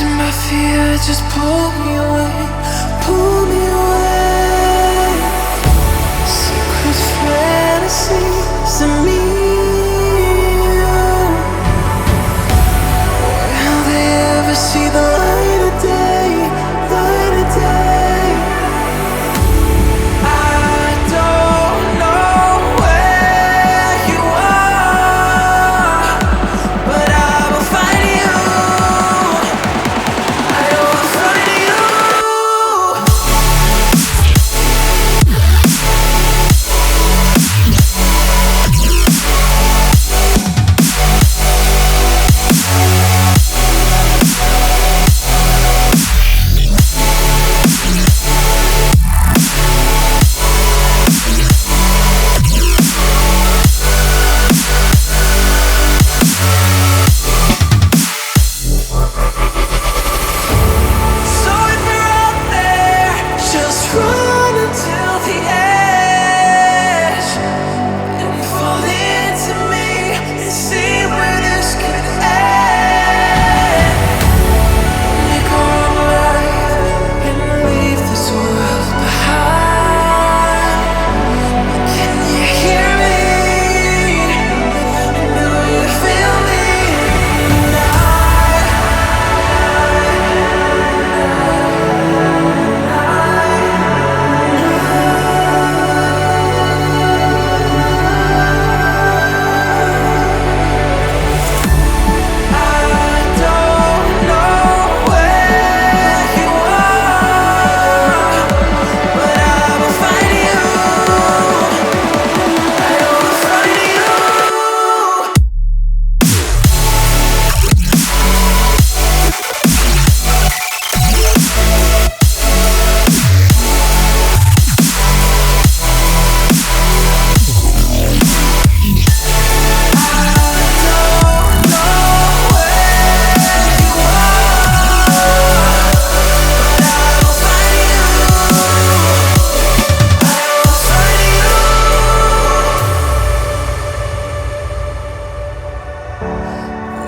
Imprisoned by fear, just pull me away, pull me away. Secret fantasies of me. Will they ever see the light of day, light of day? I don't know where you are, but I will find you. I will find you. So if you're out there, just run until the edge and fall into me and see where this could end. Make our own life and leave this world behind. Can you hear me? And do you feel me? I don't know where you are, but I will find you. I will find you.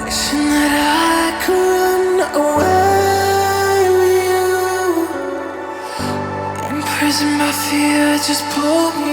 Wishing that I could run away with you. Imprisoned by fear, just pull me